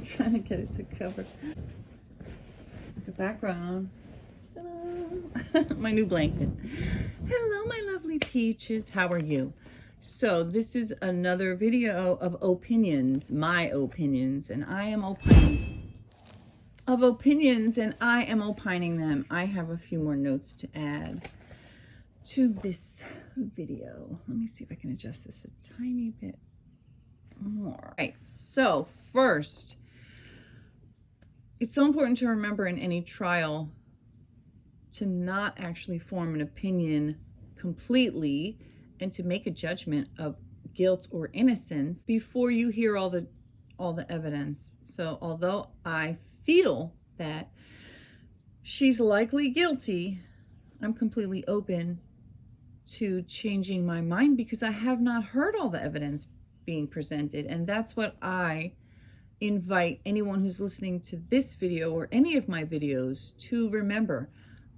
I'm trying to get it to cover the background. My new blanket. Hello, my lovely peaches. How are you? So this is another video of opinions, my opinions, and I am opining of opinions, and I am opining them. I have a few more notes to add to this video. Let me see if I can adjust this a tiny bit more. All right, so first, it's so important to remember in any trial to not actually form an opinion completely and to make a judgment of guilt or innocence before you hear all the evidence. So although I feel that she's likely guilty, I'm completely open to changing my mind because I have not heard all the evidence being presented. And that's what I invite anyone who's listening to this video or any of my videos to remember.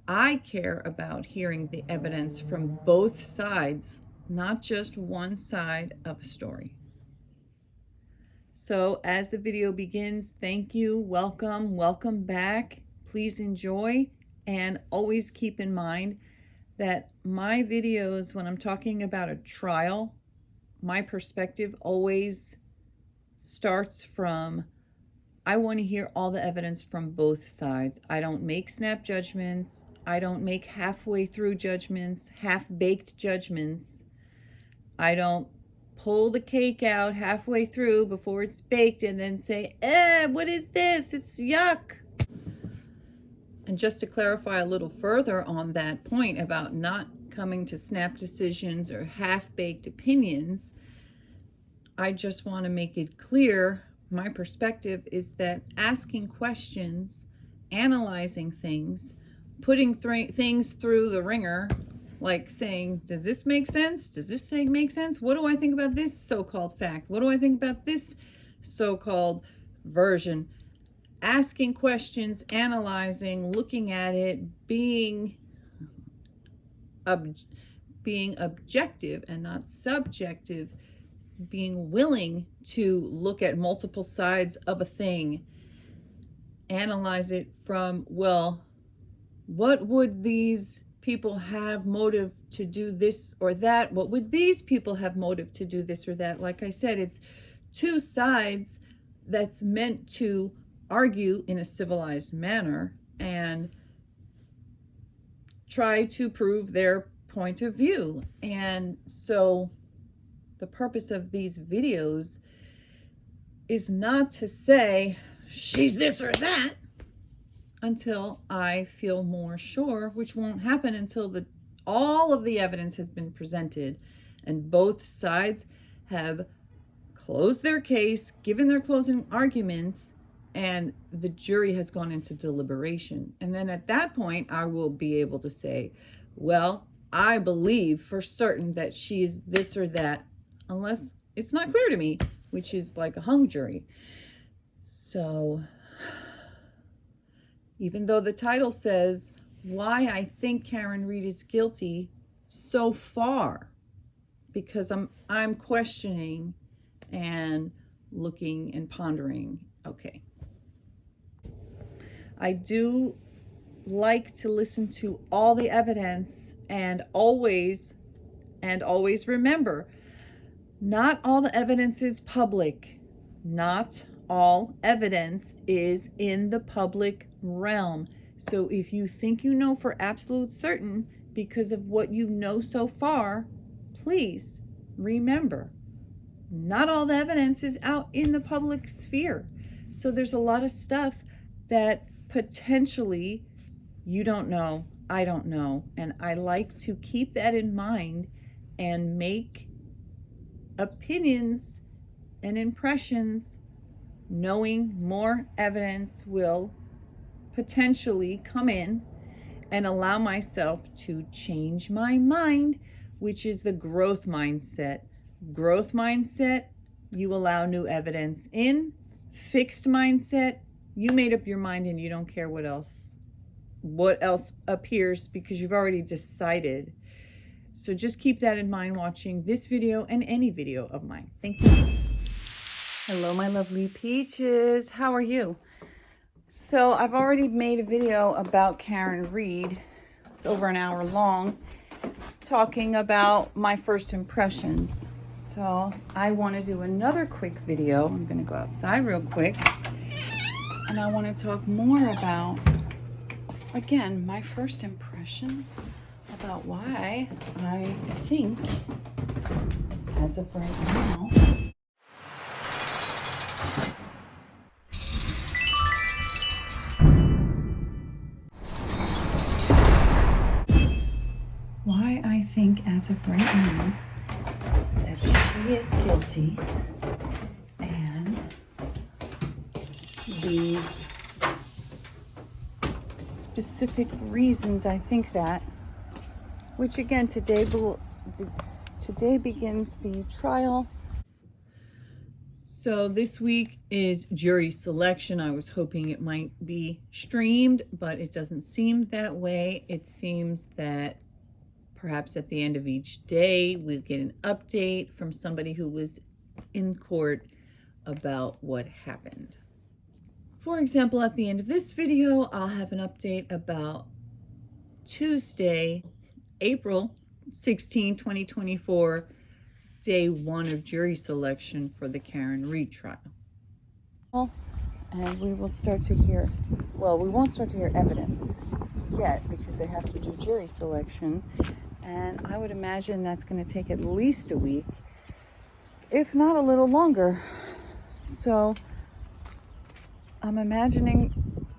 I care about hearing the evidence from both sides, not just one side of a story. So as the video begins, thank you, welcome back. Please enjoy, and always keep in mind that my videos, when I'm talking about a trial, my perspective always starts from, I want to hear all the evidence from both sides. I don't make snap judgments. I don't make halfway through judgments, half-baked judgments. I don't pull the cake out halfway through before it's baked and then say, what is this? It's yuck. And just to clarify a little further on that point about not coming to snap decisions or half-baked opinions, I just want to make it clear, my perspective is that asking questions, analyzing things, putting things through the ringer, like saying, does this make sense? Does this make sense? What do I think about this so-called fact? What do I think about this so-called version? Asking questions, analyzing, looking at it, being objective and not subjective, being willing to look at multiple sides of a thing, analyze it from, well, what would these people have motive to do this or that? What would these people have motive to do this or that? Like I said, it's two sides that's meant to argue in a civilized manner and try to prove their point of view. And so the purpose of these videos is not to say she's this or that until I feel more sure, which won't happen until all of the evidence has been presented and both sides have closed their case, given their closing arguments, and the jury has gone into deliberation. And then at that point, I will be able to say, well, I believe for certain that she is this or that, unless it's not clear to me, which is like a hung jury. So even though the title says why I think Karen Read is guilty so far, because I'm questioning and looking and pondering. Okay. I do like to listen to all the evidence and always remember, not all the evidence is public. Not all evidence is in the public realm. So if you think you know for absolute certain because of what you know so far, please remember, not all the evidence is out in the public sphere. So there's a lot of stuff that potentially you don't know, I don't know. And I like to keep that in mind and make opinions and impressions knowing more evidence will potentially come in and allow myself to change my mind, which is the growth mindset. Growth mindset, you allow new evidence in. Fixed mindset, you made up your mind and you don't care what else appears because you've already decided. So just keep that in mind watching this video and any video of mine. Thank you. Hello, my lovely peaches. How are you? So I've already made a video about Karen Reed. It's over an hour long, talking about my first impressions. So I want to do another quick video. I'm going to go outside real quick. And I want to talk more about, again, my first impressions about why I think, as of right now, as of right now, that she is guilty, and the specific reasons I think that, which again today begins the trial. So this week is jury selection. I was hoping it might be streamed, but it doesn't seem that way. It seems that perhaps at the end of each day, we'll get an update from somebody who was in court about what happened. For example, at the end of this video, I'll have an update about Tuesday, April 16, 2024, day 1 of jury selection for the Karen Reed trial. And we will start to hear, well, we won't start to hear evidence yet because they have to do jury selection. And I would imagine that's going to take at least a week, if not a little longer. So I'm imagining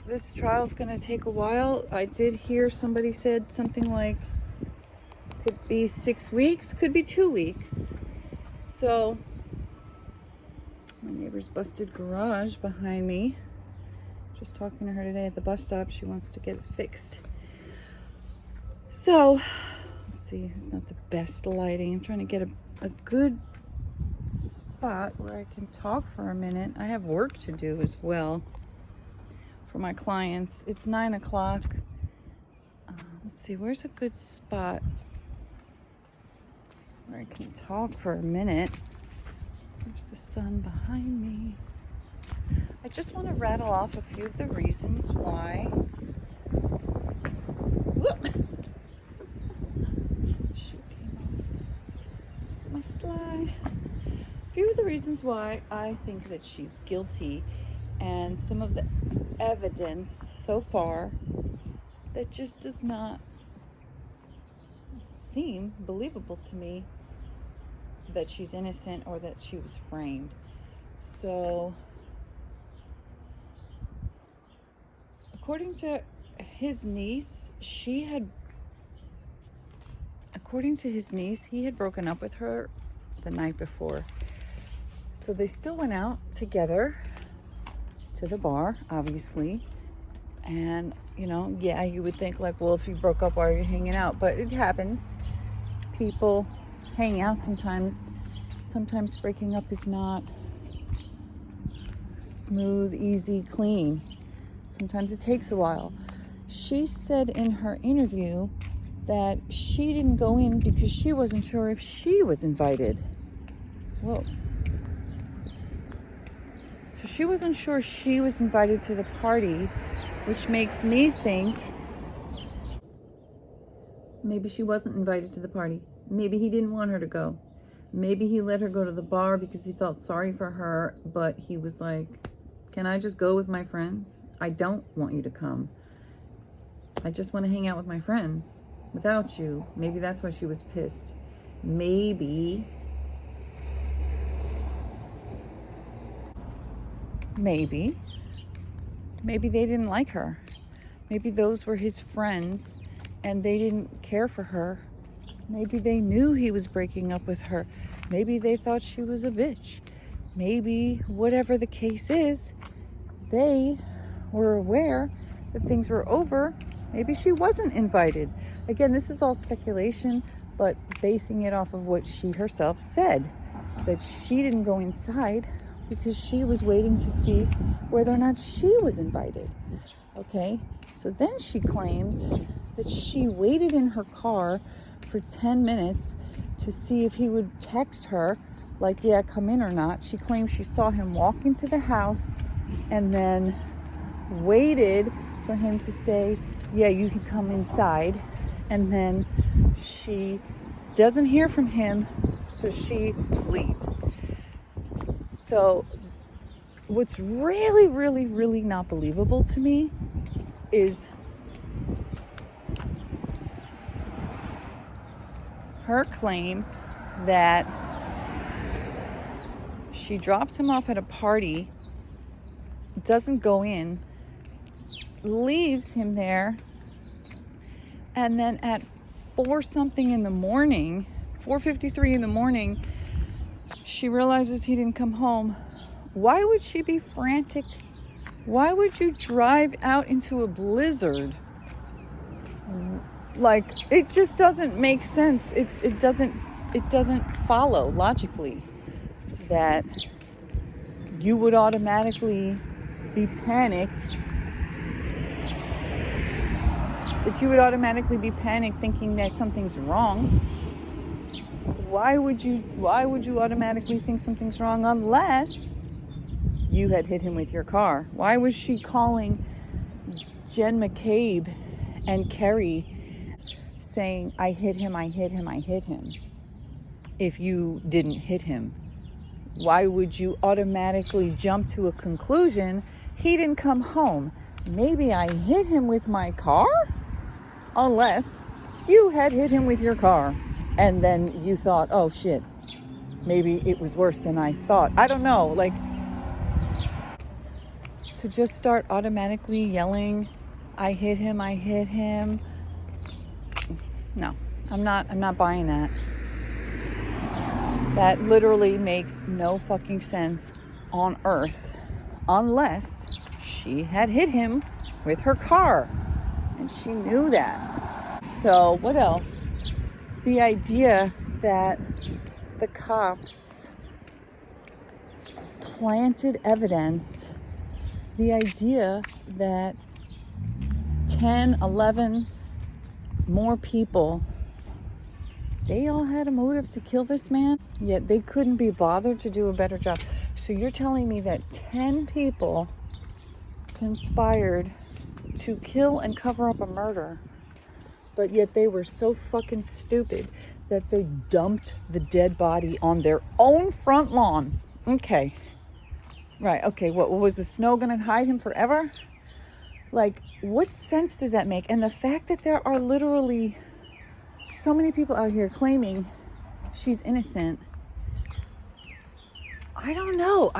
this trial is going to take a while. I did hear somebody said something like, could be 6 weeks, could be 2 weeks. So my neighbor's busted garage behind me. Just talking to her today at the bus stop. She wants to get it fixed. So see, it's not the best lighting. I'm trying to get a good spot where I can talk for a minute. I have work to do as well for my clients. It's 9 o'clock. Let's see, where's a good spot where I can talk for a minute? There's the sun behind me. I just want to rattle off a few of the reasons why. Whoop! My slide. A few of the reasons why I think that she's guilty, and some of the evidence so far that just does not seem believable to me that she's innocent or that she was framed. So according to his niece, he had broken up with her the night before. So they still went out together to the bar, obviously. And, you know, yeah, you would think like, well, if you broke up, why are you hanging out? But it happens. People hang out sometimes. Sometimes breaking up is not smooth, easy, clean. Sometimes it takes a while. She said in her interview that she didn't go in because she wasn't sure if she was invited. Whoa. So she wasn't sure she was invited to the party, which makes me think maybe she wasn't invited to the party. Maybe he didn't want her to go. Maybe he let her go to the bar because he felt sorry for her, but he was like, can I just go with my friends? I don't want you to come. I just want to hang out with my friends without you. Maybe that's why she was pissed. Maybe they didn't like her. Maybe those were his friends and they didn't care for her. Maybe they knew he was breaking up with her. Maybe they thought she was a bitch. Maybe whatever the case is, they were aware that things were over. Maybe she wasn't invited. Again, this is all speculation, but basing it off of what she herself said, that she didn't go inside because she was waiting to see whether or not she was invited. Okay, so then she claims that she waited in her car for 10 minutes to see if he would text her like, yeah, come in or not. She claims she saw him walk into the house and then waited for him to say, yeah, you can come inside. And then she doesn't hear from him, so she leaves. So what's really, really, really not believable to me is her claim that she drops him off at a party, doesn't go in, leaves him there, and then at 4:something in the morning, 4:53 in the morning, she realizes he didn't come home. Why would she be frantic? Why would you drive out into a blizzard? Like, it just doesn't make sense. It doesn't follow logically that you would automatically be panicked. That you would automatically be panicked thinking that something's wrong. Why would you automatically think something's wrong unless you had hit him with your car? Why was she calling Jen McCabe and Kerry saying, I hit him, if you didn't hit him? Why would you automatically jump to a conclusion, he didn't come home, maybe I hit him with my car? Unless you had hit him with your car and then you thought, oh shit, maybe it was worse than I thought. I don't know, like, to just start automatically yelling, I hit him. No, I'm not buying that. That literally makes no fucking sense on earth unless she had hit him with her car and she knew that. So what else? The idea that the cops planted evidence, the idea that 10, 11 more people, they all had a motive to kill this man, yet they couldn't be bothered to do a better job. So you're telling me that 10 people conspired to kill and cover up a murder, but yet they were so fucking stupid that they dumped the dead body on their own front lawn. Okay. Right, okay, what was the snow gonna hide him forever? Like, what sense does that make? And the fact that there are literally so many people out here claiming she's innocent, I don't know.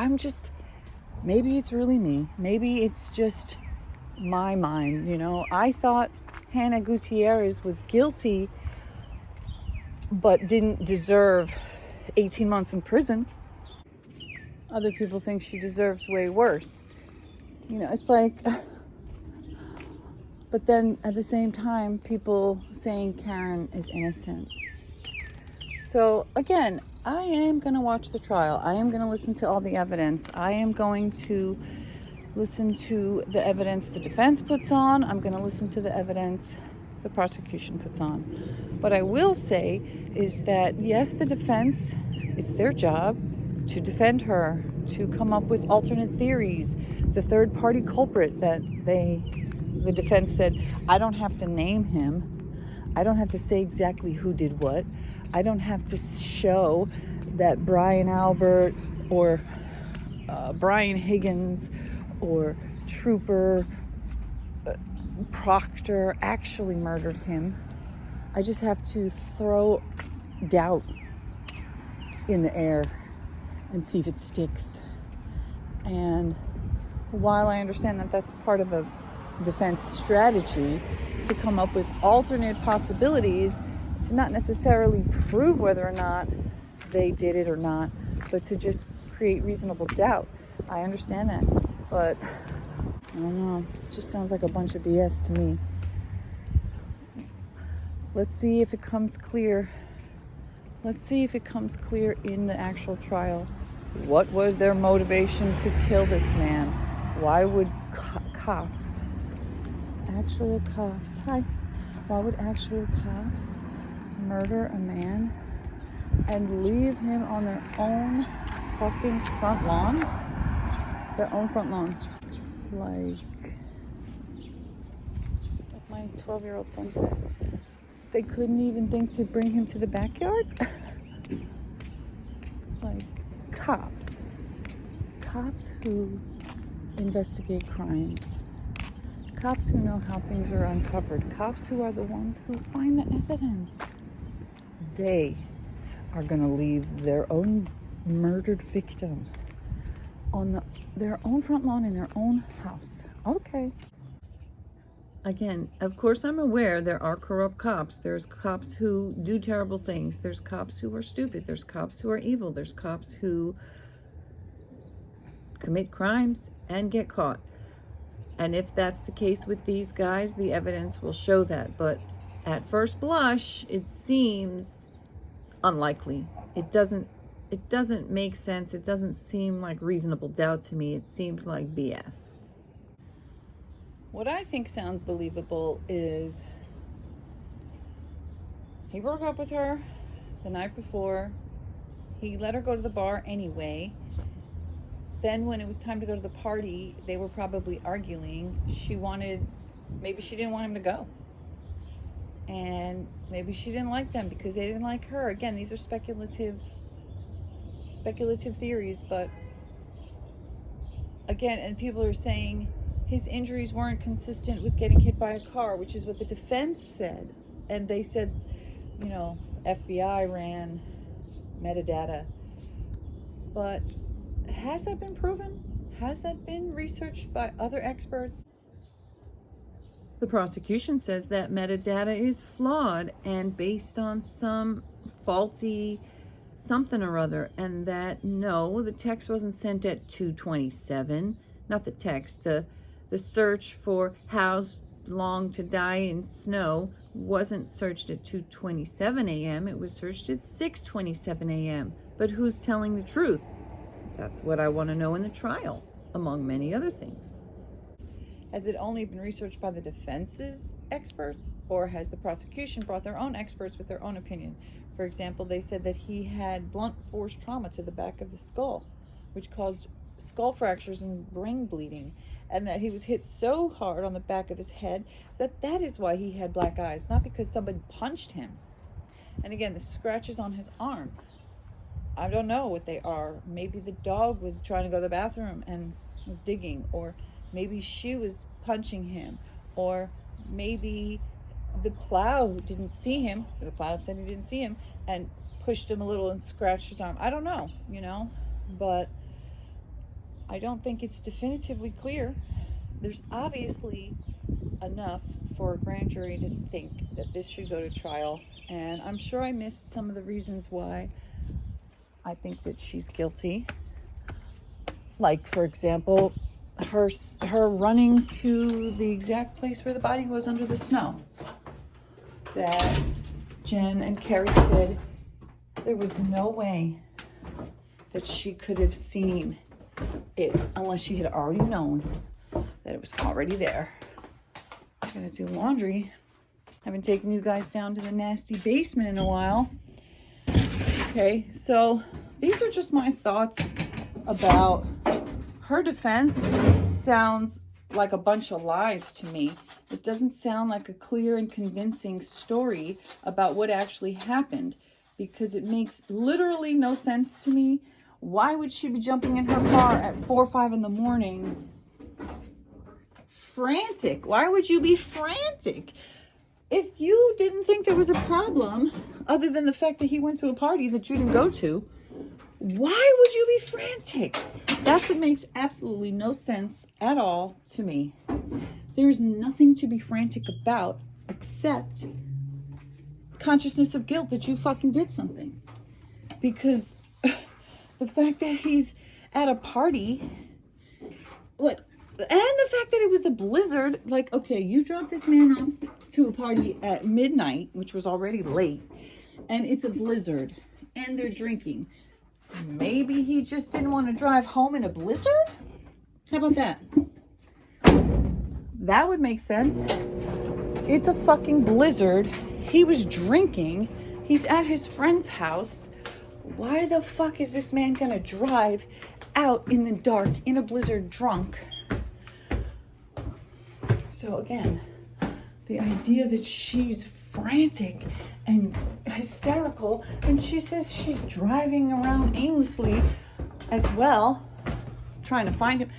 Maybe it's really me. Maybe it's just my mind, you know. I thought Hannah Gutierrez was guilty, but didn't deserve 18 months in prison. Other people think she deserves way worse. You know, it's like, but then at the same time, people saying Karen is innocent. So again, I am going to watch the trial. I am going to listen to all the evidence. I am going to listen to the evidence the defense puts on. I'm going to listen to the evidence the prosecution puts on. What I will say is that, yes, the defense, it's their job to defend her, to come up with alternate theories. The third party culprit that the defense said, I don't have to name him. I don't have to say exactly who did what. I don't have to show that Brian Albert or Brian Higgins or Trooper Proctor actually murdered him. I just have to throw doubt in the air and see if it sticks. And while I understand that that's part of a defense strategy to come up with alternate possibilities, to not necessarily prove whether or not they did it or not, but to just create reasonable doubt. I understand that, but I don't know. It just sounds like a bunch of BS to me. Let's see if it comes clear. Let's see if it comes clear in the actual trial. What was their motivation to kill this man? Why would actual cops murder a man and leave him on their own fucking front lawn. Their own front lawn. Like my 12-year-old son said. They couldn't even think to bring him to the backyard. Like cops who investigate crimes, cops who know how things are uncovered, cops who are the ones who find the evidence. They are going to leave their own murdered victim on their own front lawn in their own house. Okay. Again, of course, I'm aware there are corrupt cops. There's cops who do terrible things. There's cops who are stupid. There's cops who are evil. There's cops who commit crimes and get caught. And if that's the case with these guys, the evidence will show that. But at first blush, it seems unlikely. It doesn't make sense. It doesn't seem like reasonable doubt to me. It seems like BS. What I think sounds believable is he broke up with her the night before. He let her go to the bar anyway. Then when it was time to go to the party, they were probably arguing. Maybe she didn't want him to go. And maybe she didn't like them because they didn't like her. Again, these are speculative theories, but again, and people are saying his injuries weren't consistent with getting hit by a car, which is what the defense said. And they said, FBI ran metadata. But has that been proven? Has that been researched by other experts? The prosecution says that metadata is flawed and based on some faulty something or other, and that no, the text wasn't sent at 2:27. Not the text, the search for how's long to die in snow wasn't searched at 2:27 a.m. It was searched at 6:27 a.m. But who's telling the truth? That's what I want to know in the trial, among many other things. Has it only been researched by the defense's experts, or has the prosecution brought their own experts with their own opinion? For example, they said that he had blunt force trauma to the back of the skull, which caused skull fractures and brain bleeding, and that he was hit so hard on the back of his head that is why he had black eyes, not because somebody punched him. And again, the scratches on his arm, I don't know what they are. Maybe the dog was trying to go to the bathroom and was digging, or maybe she was punching him, or maybe the plow didn't see him, or the plow said he didn't see him and pushed him a little and scratched his arm. I don't know, but I don't think it's definitively clear. There's obviously enough for a grand jury to think that this should go to trial, and I'm sure I missed some of the reasons why I think that she's guilty. Like, for example, her running to the exact place where the body was under the snow. That Jen and Carrie said there was no way that she could have seen it unless she had already known that it was already there. I'm gonna do laundry. Haven't taken you guys down to the nasty basement in a while. Okay, so these are just my thoughts about her defense. Sounds like a bunch of lies to me. It doesn't sound like a clear and convincing story about what actually happened, because it makes literally no sense to me. Why would she be jumping in her car at 4 or 5 in the morning? Frantic. Why would you be frantic? If you didn't think there was a problem, other than the fact that he went to a party that you didn't go to, why would you be frantic? That's what makes absolutely no sense at all to me. There's nothing to be frantic about except consciousness of guilt that you fucking did something. Because the fact that he's at a party, and the fact that it was a blizzard, like, okay, you dropped this man off to a party at midnight, which was already late, and it's a blizzard, and they're drinking. Maybe he just didn't want to drive home in a blizzard? How about that? That would make sense. It's a fucking blizzard. He was drinking. He's at his friend's house. why the fuck is this man gonna drive out in the dark in a blizzard drunk? So again, the idea that she's frantic and hysterical, and she says she's driving around aimlessly as well, trying to find him.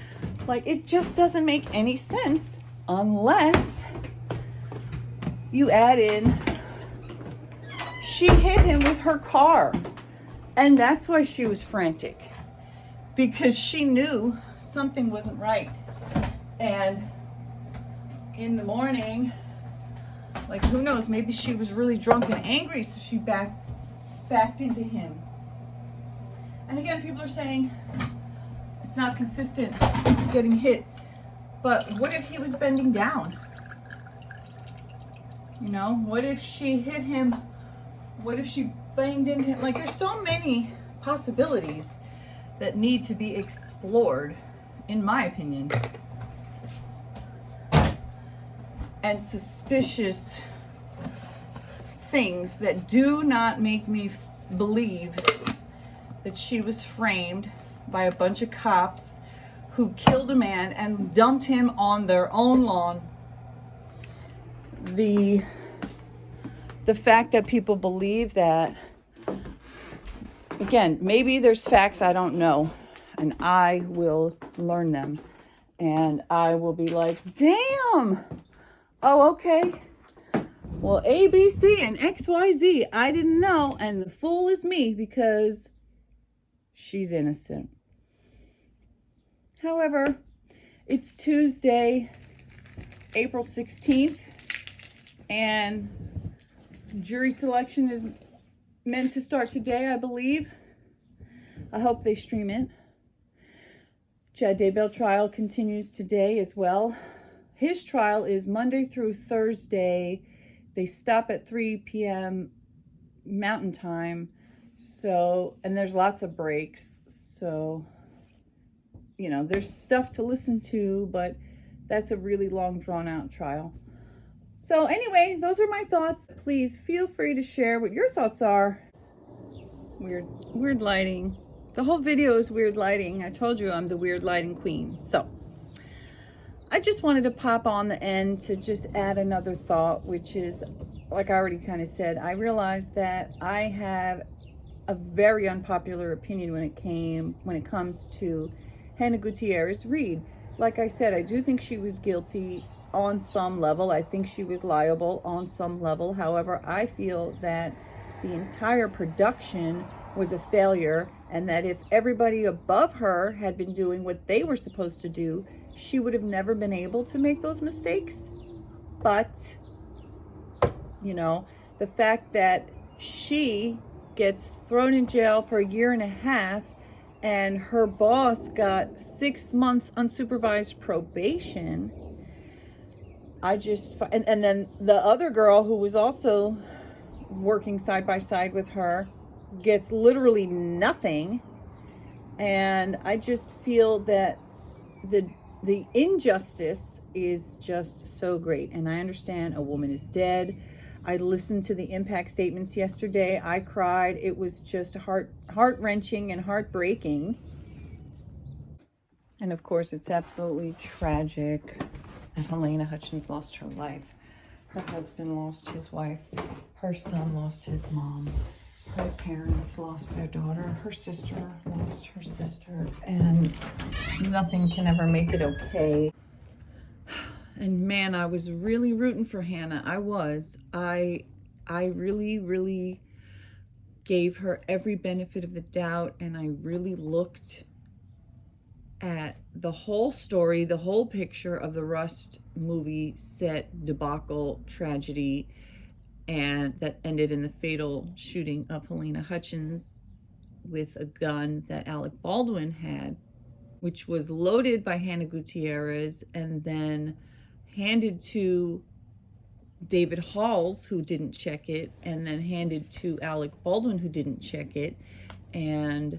Like, it just doesn't make any sense unless you add in she hit him with her car. And that's why she was frantic, because she knew something wasn't right. And in the morning, like, who knows, maybe she was really drunk and angry, so she backed into him. And again, people are saying it's not consistent getting hit, but what if he was bending down? You know, what if she hit him? What if she banged into him? Like, there's so many possibilities that need to be explored, in my opinion. And suspicious things that do not make me believe that she was framed by a bunch of cops who killed a man and dumped him on their own lawn. The fact that people believe that, again, maybe there's facts I don't know, and I will learn them, and I will be like, damn. Oh, okay. Well, A, B, C, and X, Y, Z, I didn't know, and the fool is me because she's innocent. However, it's Tuesday, April 16th, and jury selection is meant to start today, I believe. I hope they stream it. Chad Daybell trial continues today as well. His trial is Monday through Thursday. They stop at 3 p.m. Mountain Time. So, and there's lots of breaks. So, you know, there's stuff to listen to, but that's a really long, drawn out trial. So anyway, those are my thoughts. Please feel free to share what your thoughts are. Weird lighting. The whole video is weird lighting. I told you I'm the weird lighting queen. So I just wanted to pop on the end to just add another thought, which is, like I already kind of said, I realized that I have a very unpopular opinion when it comes to Hannah Gutierrez Reed. Like I said, I do think she was guilty on some level. I think she was liable on some level. However, I feel that the entire production was a failure, and that if everybody above her had been doing what they were supposed to do, she would have never been able to make those mistakes. But, you know, the fact that she gets thrown in jail for 1.5 years and her boss got 6 months unsupervised probation, and then the other girl who was also working side by side with her gets literally nothing. And I just feel that the injustice is just so great. And I understand a woman is dead. I listened to the impact statements yesterday. I cried. It was just heart-wrenching and heartbreaking. And of course, it's absolutely tragic that Helena Hutchins lost her life. Her husband lost his wife. Her son lost his mom. Her parents lost their daughter. Her sister lost her sister. And nothing can ever make it okay. And man, I was really rooting for Hannah. I was. I really, really gave her every benefit of the doubt, and I really looked at the whole story, the whole picture of the Rust movie set debacle tragedy, and that ended in the fatal shooting of Helena Hutchins with a gun that Alec Baldwin had, which was loaded by Hannah Gutierrez and then handed to David Halls, who didn't check it, and then handed to Alec Baldwin, who didn't check it. And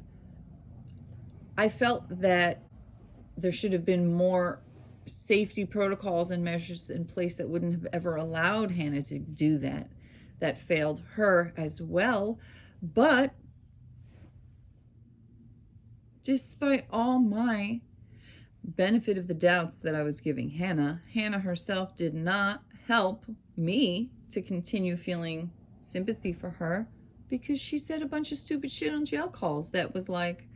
I felt that there should have been more safety protocols and measures in place that wouldn't have ever allowed Hannah to do that. That failed her as well. But despite all my benefit of the doubts that I was giving Hannah, Hannah herself did not help me to continue feeling sympathy for her, because she said a bunch of stupid shit on jail calls that was like,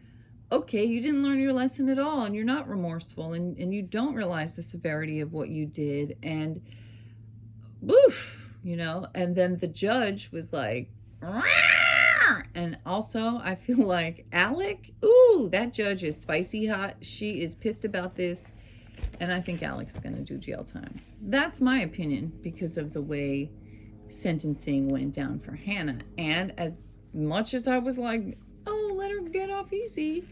okay, you didn't learn your lesson at all, and you're not remorseful, and you don't realize the severity of what you did, and oof, you know. And then the judge was like, "Rawr!" And also I feel like Alec, ooh, that judge is spicy hot. She is pissed about this, and I think Alec's gonna do jail time. That's my opinion, because of the way sentencing went down for Hannah. And as much as I was like, oh, let her get off easy,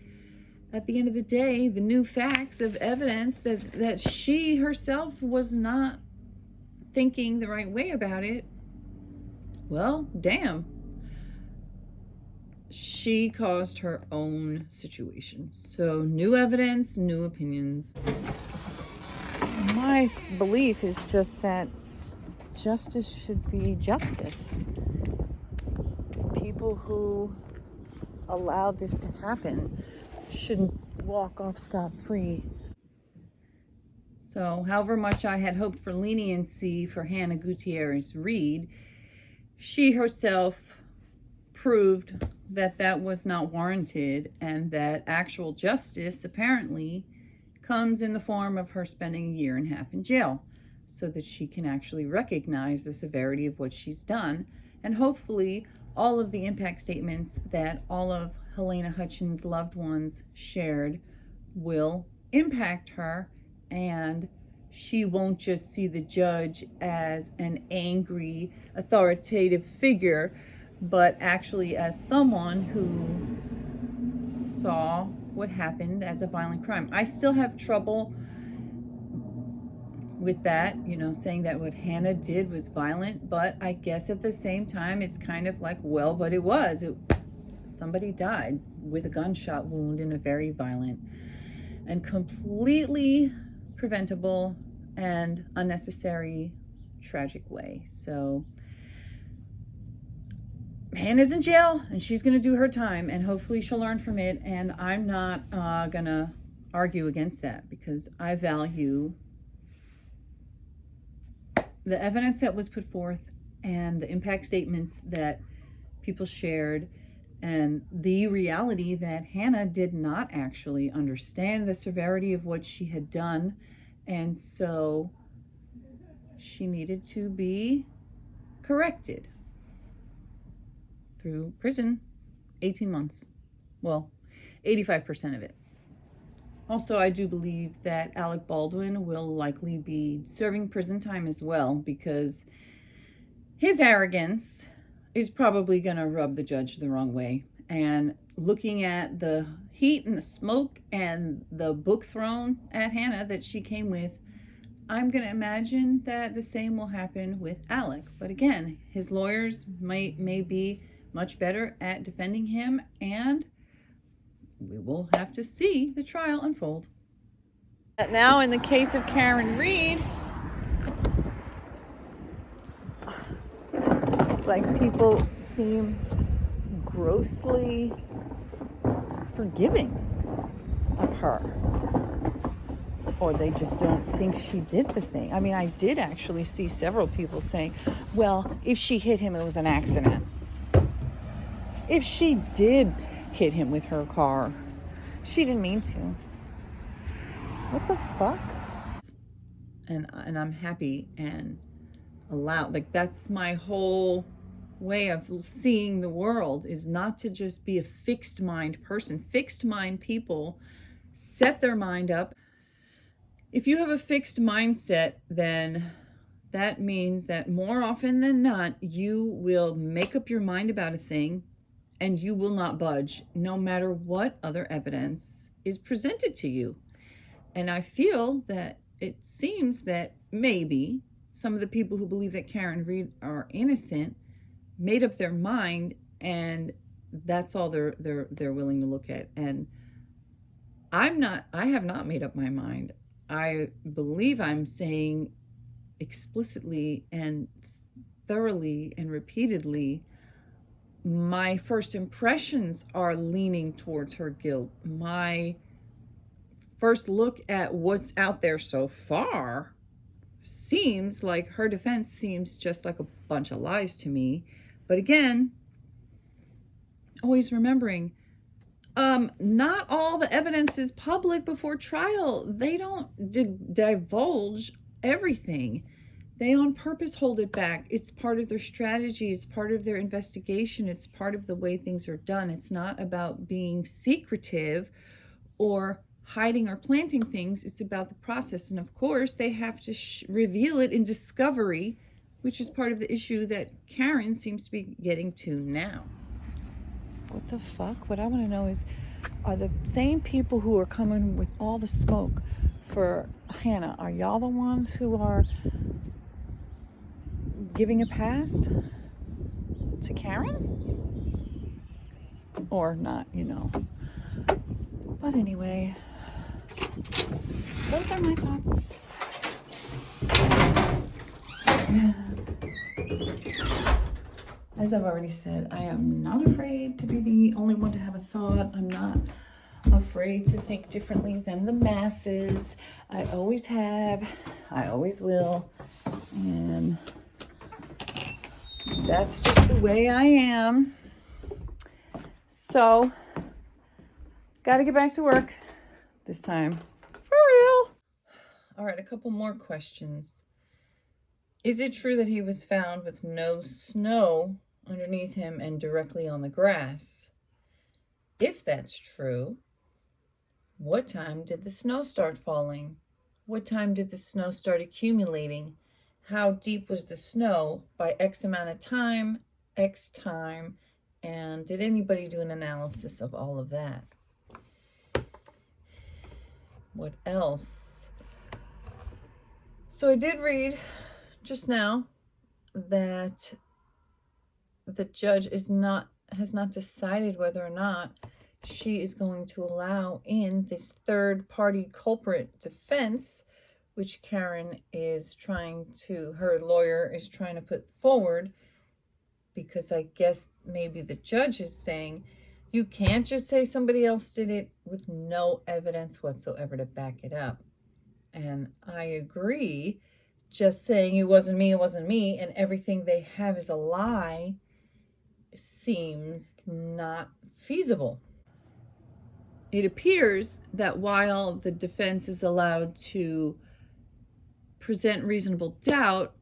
at the end of the day, the new facts of evidence that she herself was not thinking the right way about it, well, damn. She caused her own situation. So new evidence, new opinions. My belief is just that justice should be justice. People who allowed this to happen shouldn't walk off scot-free. So however much I had hoped for leniency for Hannah Gutierrez Reed, she herself proved that that was not warranted, and that actual justice apparently comes in the form of her spending 1.5 years in jail, so that she can actually recognize the severity of what she's done. And hopefully all of the impact statements that all of Helena Hutchins' loved ones shared will impact her, and she won't just see the judge as an angry, authoritative figure, but actually as someone who saw what happened as a violent crime. I still have trouble with that, you know, saying that what Hannah did was violent, but I guess at the same time, it's kind of like, well, but it was. Somebody died with a gunshot wound in a very violent and completely preventable and unnecessary, tragic way. So Hannah's in jail, and she's going to do her time, and hopefully she'll learn from it. And I'm not going to argue against that, because I value the evidence that was put forth and the impact statements that people shared, and the reality that Hannah did not actually understand the severity of what she had done, and so she needed to be corrected through prison, 18 months. Well, 85% of it. Also, I do believe that Alec Baldwin will likely be serving prison time as well, because his arrogance is probably going to rub the judge the wrong way. And looking at the heat and the smoke and the book thrown at Hannah that she came with, I'm going to imagine that the same will happen with Alec. But again, his lawyers may be much better at defending him, and we will have to see the trial unfold. Now, in the case of Karen Reed, it's like people seem grossly forgiving of her, or they just don't think she did the thing. I mean, I did actually see several people saying, well, if she hit him, it was an accident. If she did hit him with her car, she didn't mean to. What the fuck? And I'm happy and allowed. Like, that's my whole way of seeing the world, is not to just be a fixed mind person. Fixed mind people set their mind up. If you have a fixed mindset, then that means that more often than not, you will make up your mind about a thing, and you will not budge, no matter what other evidence is presented to you. And I feel that it seems that maybe some of the people who believe that Karen Reed are innocent made up their mind, and that's all they're willing to look at. And I have not made up my mind. I believe I'm saying explicitly and thoroughly and repeatedly my first impressions are leaning towards her guilt. My first look at what's out there so far seems like her defense seems just like a bunch of lies to me. But again, always remembering, not all the evidence is public before trial. They don't divulge everything. They on purpose hold it back. It's part of their strategy. It's part of their investigation. It's part of the way things are done. It's not about being secretive or hiding or planting things. It's about the process. And of course, they have to reveal it in discovery, which is part of the issue that Karen seems to be getting to now. What the fuck? What I want to know is, are the same people who are coming with all the smoke for Hannah, are y'all the ones who are giving a pass to Karen? Or not, you know. But anyway, those are my thoughts. As I've already said, I am not afraid to be the only one to have a thought. I'm not afraid to think differently than the masses. I always have. I always will. And that's just the way I am. So, gotta get back to work this time. For real. All right, a couple more questions. Is it true that he was found with no snow underneath him and directly on the grass? If that's true, what time did the snow start falling? What time did the snow start accumulating? How deep was the snow by X amount of time, X time, and did anybody do an analysis of all of that? What else? So I did read just now that the judge has not decided whether or not she is going to allow in this third-party culprit defense, which Karen is her lawyer is trying to put forward, because I guess maybe the judge is saying you can't just say somebody else did it with no evidence whatsoever to back it up. And I agree. Just saying it wasn't me, and everything they have is a lie seems not feasible. It appears that while the defense is allowed to present reasonable doubt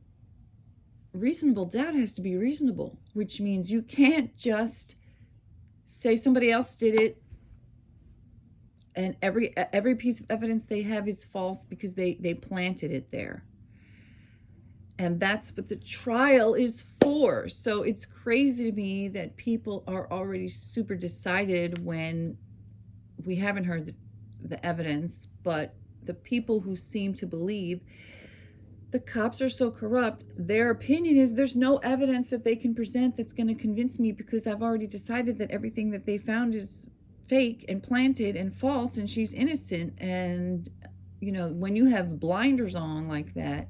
has to be reasonable, which means you can't just say somebody else did it and every piece of evidence they have is false because they planted it there. And that's what the trial is for. So it's crazy to me that people are already super decided when we haven't heard the evidence, but the people who seem to believe the cops are so corrupt, their opinion is there's no evidence that they can present that's going to convince me, because I've already decided that everything that they found is fake and planted and false and she's innocent. And, you know, when you have blinders on like that,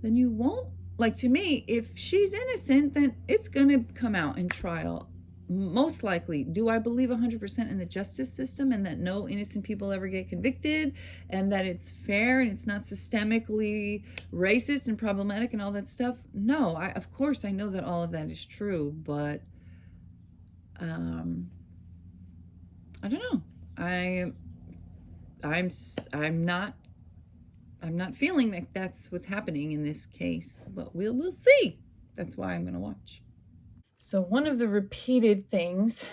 then you won't, like, to me, if she's innocent, then it's going to come out in trial. Most likely. Do I believe 100% in the justice system and that no innocent people ever get convicted and that it's fair and it's not systemically racist and problematic and all that stuff? No, of course I know that all of that is true, but I don't know. I'm not feeling that that's what's happening in this case, but we'll see. That's why I'm going to watch. So one of the repeated things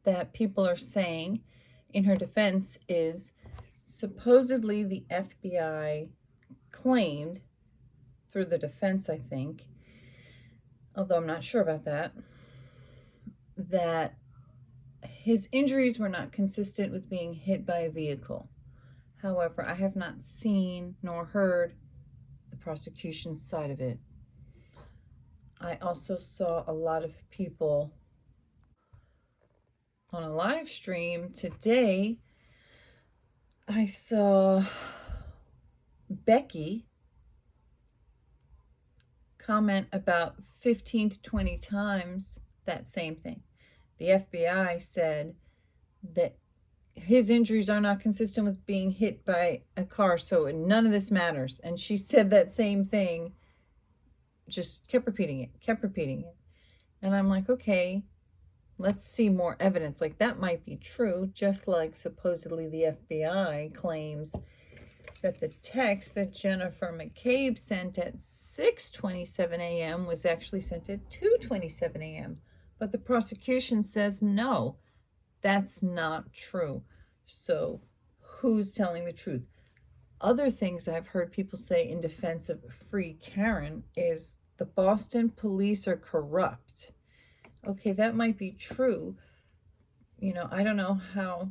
that people are saying in her defense is supposedly the FBI claimed, through the defense, I think, although I'm not sure about that his injuries were not consistent with being hit by a vehicle. However, I have not seen nor heard the prosecution's side of it. I also saw a lot of people on a live stream today. I saw Becky comment about 15 to 20 times that same thing. The FBI said that his injuries are not consistent with being hit by a car, so none of this matters. And she said that same thing, just kept repeating it, kept repeating it. And I'm like, okay, let's see more evidence. Like, that might be true, just like supposedly the FBI claims that the text that Jennifer McCabe sent at 6:27 a.m. was actually sent at 2:27 a.m. But the prosecution says no, that's not true. So who's telling the truth? Other things I've heard people say in defense of Free Karen is the Boston police are corrupt. Okay, that might be true. You know, I don't know how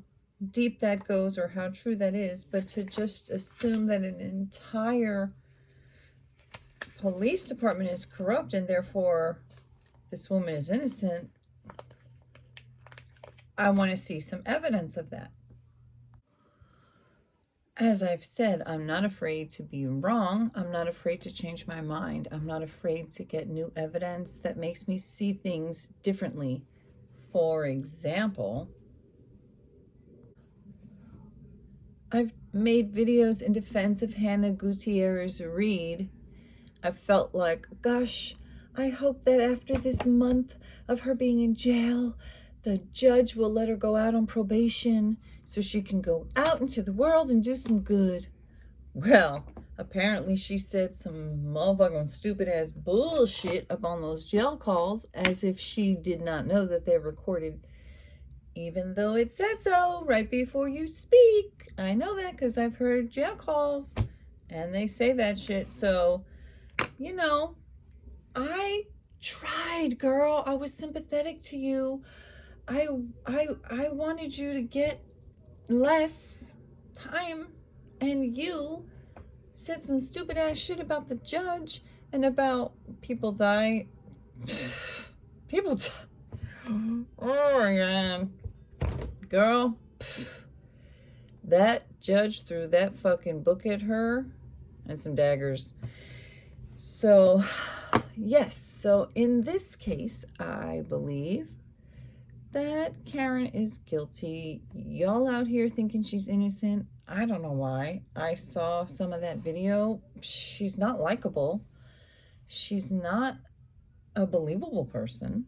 deep that goes or how true that is, but to just assume that an entire police department is corrupt and therefore this woman is innocent, I want to see some evidence of that. As I've said, I'm not afraid to be wrong. I'm not afraid to change my mind. I'm not afraid to get new evidence that makes me see things differently. For example, I've made videos in defense of Hannah Gutierrez Reed. I felt like, gosh, I hope that after this month of her being in jail, the judge will let her go out on probation so she can go out into the world and do some good. Well, apparently she said some motherfucking stupid ass bullshit up on those jail calls as if she did not know that they're recorded, even though it says so right before you speak. I know that because I've heard jail calls and they say that shit. So, you know, I tried, girl. I was sympathetic to you. I wanted you to get less time, and you said some stupid ass shit about the judge and about people die. People die. Oh my God. Girl, that judge threw that fucking book at her and some daggers. So, yes. So in this case, I believe that Karen is guilty. Y'all out here thinking she's innocent. I don't know why. I saw some of that video. She's not likable. She's not a believable person.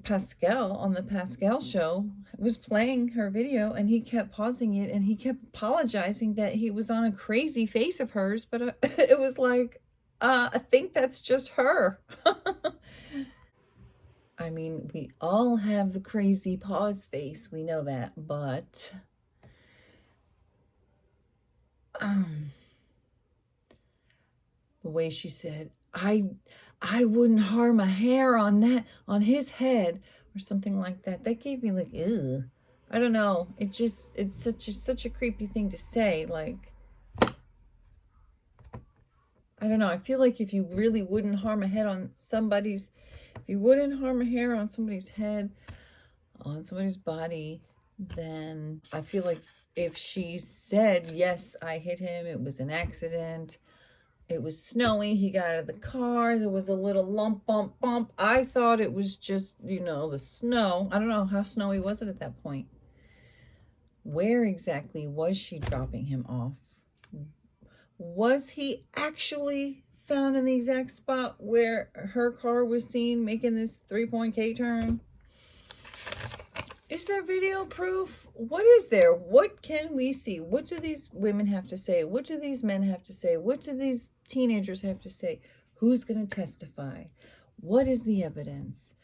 Pascal on the Pascal show was playing her video and he kept pausing it and he kept apologizing that he was on a crazy face of hers, but it was like, I think that's just her. I mean, we all have the crazy pause face, we know that, but the way she said, I wouldn't harm a hair on his head or something like that. That gave me like, ew. I don't know. It's such a creepy thing to say. Like, I don't know. I feel like if you really wouldn't harm a head on somebody's, if you wouldn't harm a hair on somebody's head, on somebody's body, then I feel like if she said, yes, I hit him, it was an accident, it was snowing, he got out of the car, there was a little lump, bump. I thought it was just, you know, the snow. I don't know, how snowy was it at that point? Where exactly was she dropping him off? Was he actually found in the exact spot where her car was seen making this 3-point K-turn? Is there video proof? What is there? What can we see? What do these women have to say? What do these men have to say? What do these teenagers have to say? Who's going to testify? What is the evidence?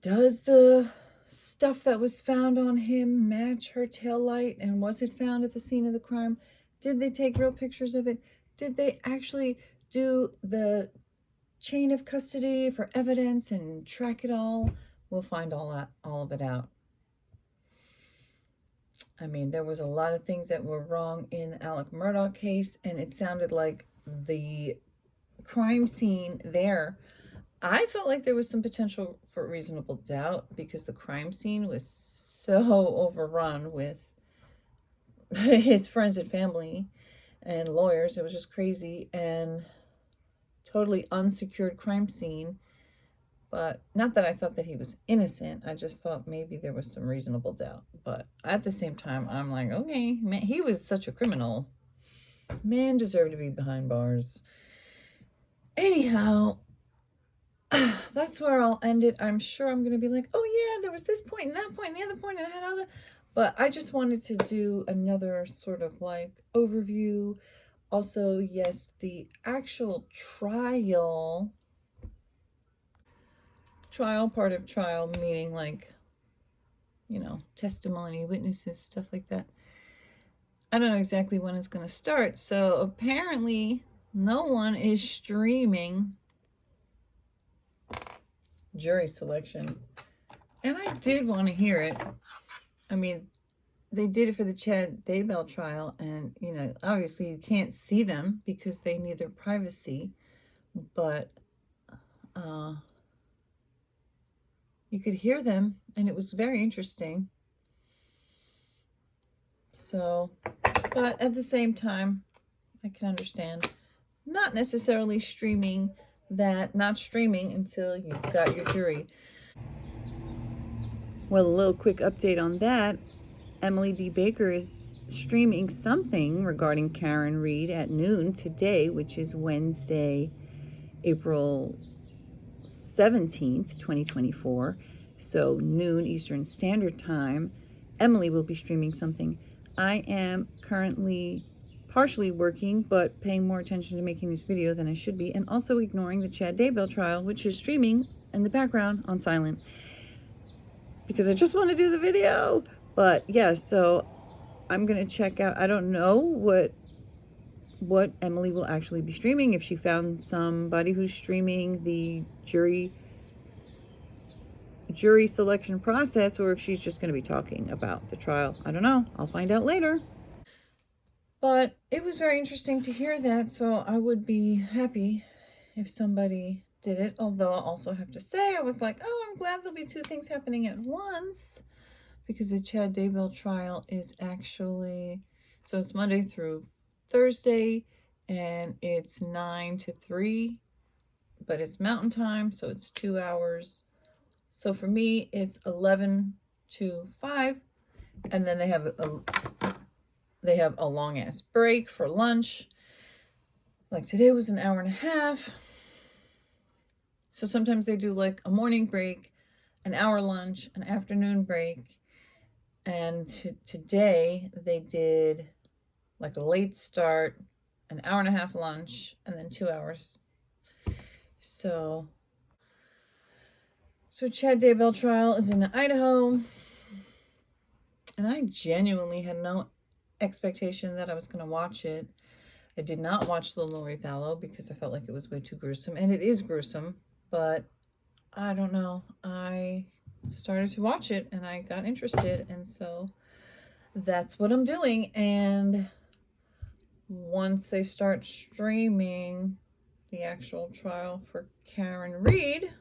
Does the stuff that was found on him match her taillight? And was it found at the scene of the crime? Did they take real pictures of it? Did they actually do the chain of custody for evidence and track it all? We'll find all of it out. I mean, there was a lot of things that were wrong in the Alec Murdaugh case, and it sounded like the crime scene there, I felt like there was some potential for reasonable doubt because the crime scene was so overrun with his friends and family and lawyers. It was just crazy and totally unsecured crime scene. But not that I thought that he was innocent. I just thought maybe there was some reasonable doubt. But at the same time, I'm like, okay, man, he was such a criminal. Man deserved to be behind bars. Anyhow, that's where I'll end it. I'm sure I'm going to be like, oh yeah, there was this point and that point and the other point and I had other. But I just wanted to do another sort of like overview. Also, yes, the actual trial part of trial, meaning like, you know, testimony, witnesses, stuff like that. I don't know exactly when it's going to start. So apparently no one is streaming jury selection. And I did want to hear it. I mean, they did it for the Chad Daybell trial, and, you know, obviously you can't see them because they need their privacy, but you could hear them, and it was very interesting. So, but at the same time, I can understand not necessarily streaming that, not streaming until you've got your jury. Well, a little quick update on that. Emily D. Baker is streaming something regarding Karen Reed at noon today, which is Wednesday, April 17th, 2024. So noon Eastern Standard Time. Emily will be streaming something. I am currently partially working, but paying more attention to making this video than I should be, and also ignoring the Chad Daybell trial, which is streaming in the background on silent because I just want to do the video. But yeah, so I'm gonna check out. I don't know what Emily will actually be streaming, if she found somebody who's streaming the jury selection process, or if she's just going to be talking about the trial. I don't know. I'll find out later. But it was very interesting to hear that, so I would be happy if somebody did it. Although I also have to say, I was like, oh, I'm glad there'll be two things happening at once, because the Chad Daybell trial is actually, so it's Monday through Thursday, and it's 9 to 3, but it's Mountain Time, so it's 2 hours. So for me, it's 11 to 5, and then they have a long ass break for lunch. Like today was an hour and a half. So sometimes they do like a morning break, an hour lunch, an afternoon break. And today they did like a late start, an hour and a half lunch, and then 2 hours. So Chad Daybell trial is in Idaho. And I genuinely had no expectation that I was going to watch it. I did not watch the Lori Vallow because I felt like it was way too gruesome. And it is gruesome, but I don't know. I started to watch it and I got interested. And so that's what I'm doing. And once they start streaming the actual trial for Karen Reed,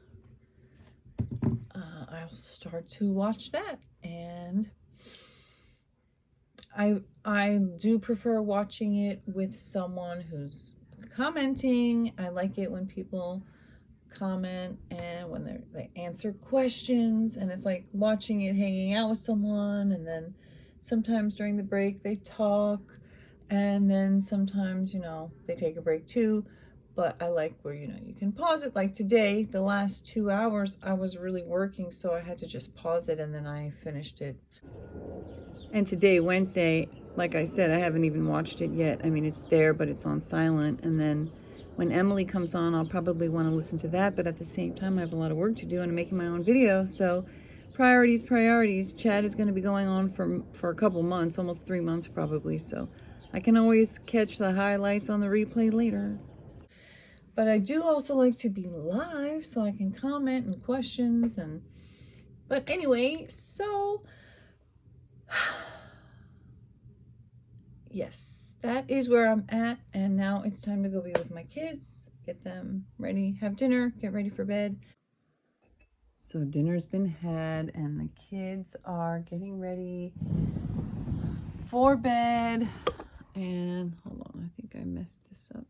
I'll start to watch that. And I do prefer watching it with someone who's commenting. I like it when people comment and when they answer questions, and it's like watching it hanging out with someone. And then sometimes during the break they talk, and then sometimes, you know, they take a break too. But I like where, you know, you can pause it. Like today, the last 2 hours I was really working, so I had to just pause it and then I finished it. And today, Wednesday, like I said, I haven't even watched it yet. I mean, it's there, but it's on silent. And then when Emily comes on, I'll probably want to listen to that. But at the same time, I have a lot of work to do and I'm making my own video. So priorities. Chad is going to be going on for a couple months, almost 3 months probably. So I can always catch the highlights on the replay later. But I do also like to be live so I can comment and questions. But anyway, so yes, that is where I'm at. And now it's time to go be with my kids, get them ready, have dinner, get ready for bed. So dinner's been had and the kids are getting ready for bed. And hold on, I think I messed this up.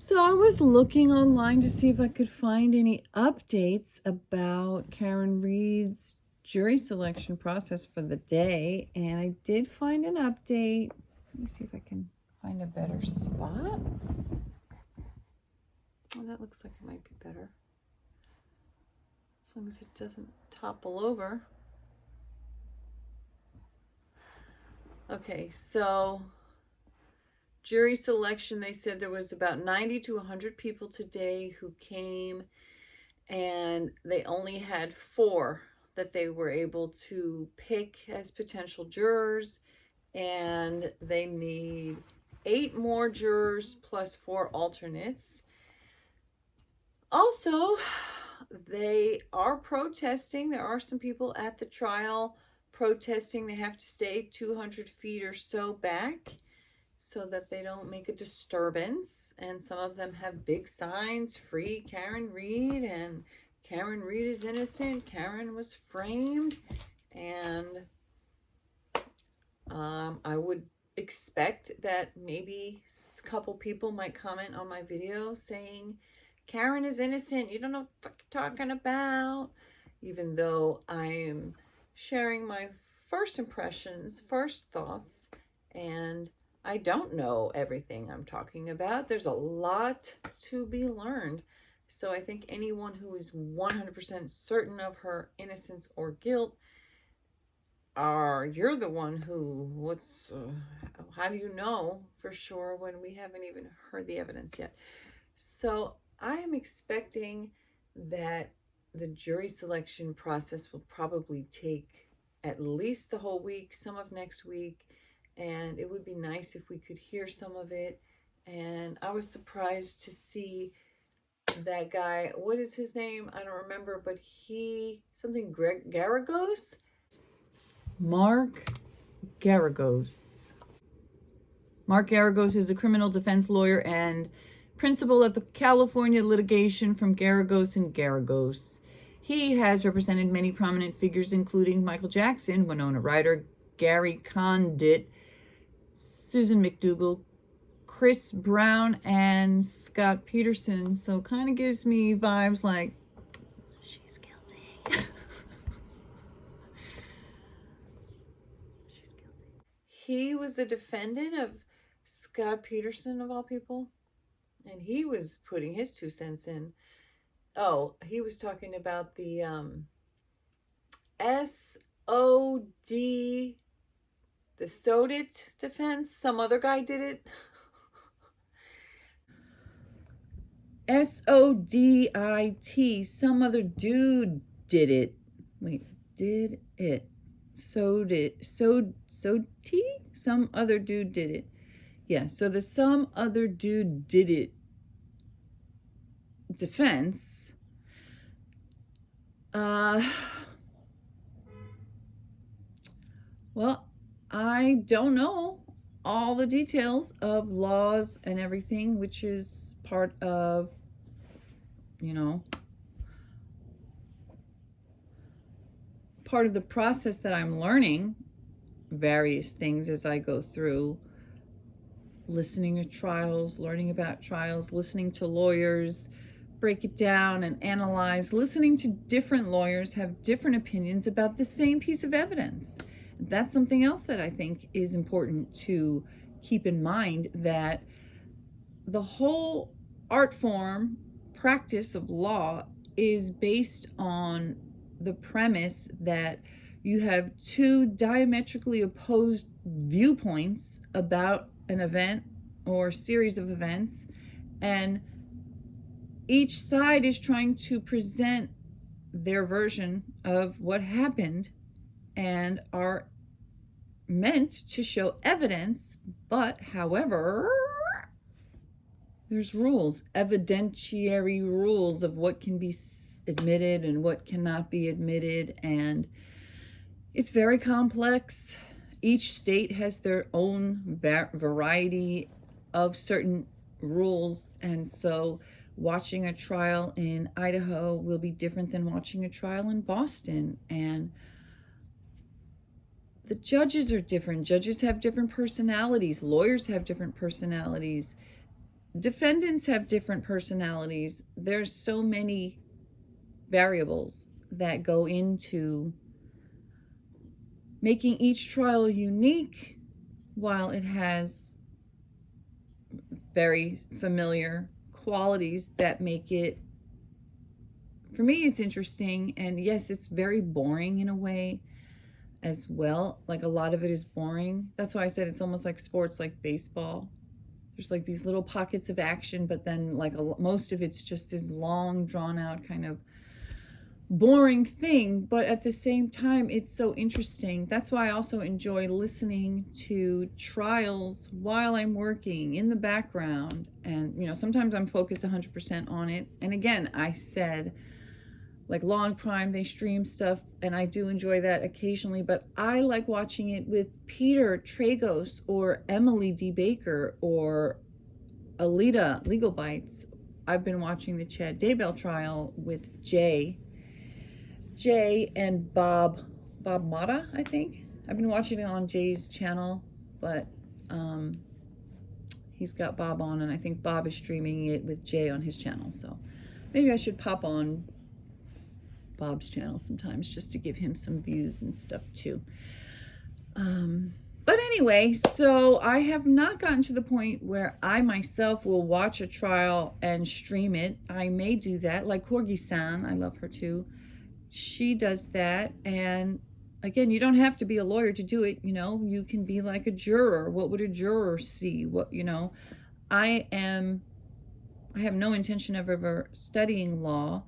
So I was looking online to see if I could find any updates about Karen Reed's jury selection process for the day, and I did find an update. Let me see if I can find a better spot. Well, that looks like it might be better, as long as it doesn't topple over. Okay, so jury selection, they said there was about 90 to 100 people today who came, and they only had 4 that they were able to pick as potential jurors, and they need 8 more jurors plus 4 alternates. Also, they are protesting. There are some people at the trial protesting. They have to stay 200 feet or so back so that they don't make a disturbance. And some of them have big signs, free Karen Reed, and Karen Reed is innocent, Karen was framed. And I would expect that maybe a couple people might comment on my video saying, Karen is innocent, you don't know what you're talking about. Even though I'm sharing my first impressions, first thoughts, and I don't know everything I'm talking about. There's a lot to be learned. So I think anyone who is 100% certain of her innocence or guilt, you're the one who, how do you know for sure when we haven't even heard the evidence yet? So I am expecting that the jury selection process will probably take at least the whole week, some of next week, and it would be nice if we could hear some of it. And I was surprised to see that guy, what is his name? I don't remember, but something Garagos? Mark Garagos. Mark Garagos is a criminal defense lawyer and principal at the California litigation from Garagos and Garagos. He has represented many prominent figures, including Michael Jackson, Winona Ryder, Gary Condit, Susan McDougal, Chris Brown, and Scott Peterson. So kind of gives me vibes like, she's guilty. She's guilty. He was the defendant of Scott Peterson, of all people. And he was putting his 2 cents in. Oh, he was talking about the SOD, the SODIT defense. Some other guy did it. SODIT. Some other dude did it. Wait, did it? SODIT. Some other dude did it. Yeah, so the some other dude did it defense. Well, I don't know all the details of laws and everything, which is part of, part of the process that I'm learning various things as I go through, listening to trials, learning about trials, listening to lawyers break it down and analyze, listening to different lawyers have different opinions about the same piece of evidence. That's something else that I think is important to keep in mind, that the whole art form practice of law is based on the premise that you have 2 diametrically opposed viewpoints about an event or series of events, and each side is trying to present their version of what happened and are meant to show evidence. But however, there's rules, evidentiary rules of what can be admitted and what cannot be admitted, and it's very complex. Each state has their own variety of certain rules, and so watching a trial in Idaho will be different than watching a trial in Boston. And the judges are different. Judges have different personalities. Lawyers have different personalities. defendants have different personalities. There's so many variables that go into making each trial unique, while it has very familiar qualities that make it, for me, it's interesting. And yes, it's very boring in a way as well. Like, a lot of it is boring. That's why I said it's almost like sports, like baseball. There's like these little pockets of action, but then like most of it's just this long, drawn out kind of boring thing. But at the same time, it's so interesting. That's why I also enjoy listening to trials while I'm working in the background. And, you know, sometimes I'm focused 100% on it. And again, I said, like Law and Crime, they stream stuff, and I do enjoy that occasionally, but I like watching it with Peter Tragos or Emily D. Baker or Alita Legal Bites. I've been watching the Chad Daybell trial with Jay and Bob Mata, I think. I've been watching it on Jay's channel, but he's got Bob on, and I think Bob is streaming it with Jay on his channel. So maybe I should pop on Bob's channel sometimes just to give him some views and stuff too. But anyway, so I have not gotten to the point where I myself will watch a trial and stream it. I may do that, like Corgi-san, I love her too. She does that. And again, you don't have to be a lawyer to do it. You know, you can be like a juror. What would a juror see? What, you know, I have no intention of ever studying law.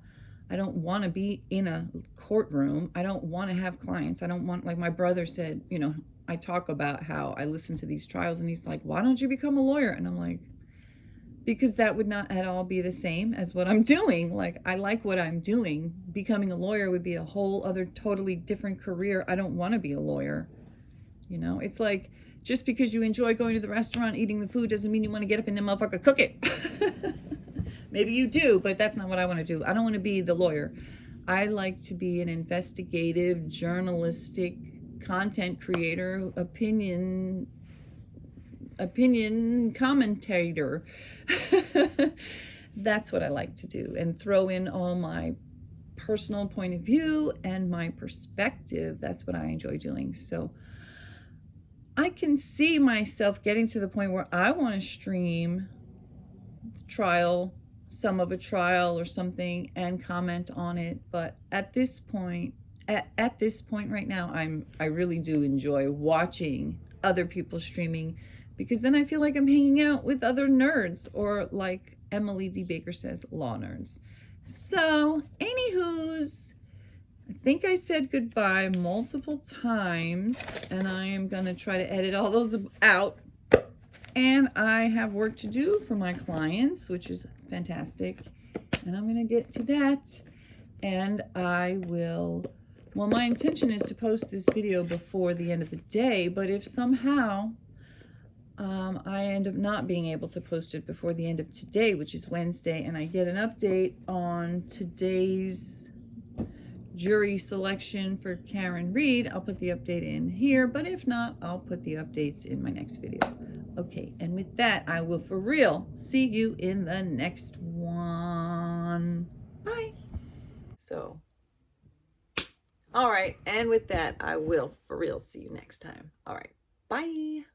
I don't want to be in a courtroom. I don't want to have clients. I don't want, like my brother said, you know, I talk about how I listen to these trials, and he's like, why don't you become a lawyer? And I'm like, because that would not at all be the same as what I'm doing. Like, I like what I'm doing. Becoming a lawyer would be a whole other totally different career. I don't want to be a lawyer. You know, it's like, just because you enjoy going to the restaurant, eating the food, doesn't mean you want to get up and the motherfucker cook it. Maybe you do, but that's not what I want to do. I don't want to be the lawyer. I like to be an investigative, journalistic, content creator, opinion commentator. That's what I like to do, and throw in all my personal point of view and my perspective. That's what I enjoy doing. So I can see myself getting to the point where I want to stream the trial, some of a trial or something, and comment on it. But at this point, at this point right now, I really do enjoy watching other people streaming, because then I feel like I'm hanging out with other nerds, or like Emily D. Baker says, law nerds. So anywho's, I think I said goodbye multiple times, and I am gonna try to edit all those out. And I have work to do for my clients, which is fantastic. And I'm gonna get to that. And I will, well, my intention is to post this video before the end of the day, but if somehow I end up not being able to post it before the end of today, which is Wednesday, and I get an update on today's jury selection for Karen Reed, I'll put the update in here. But if not, I'll put the updates in my next video. Okay, and with that, I will for real see you in the next one. Bye. So, all right, and with that, I will for real see you next time. All right, bye.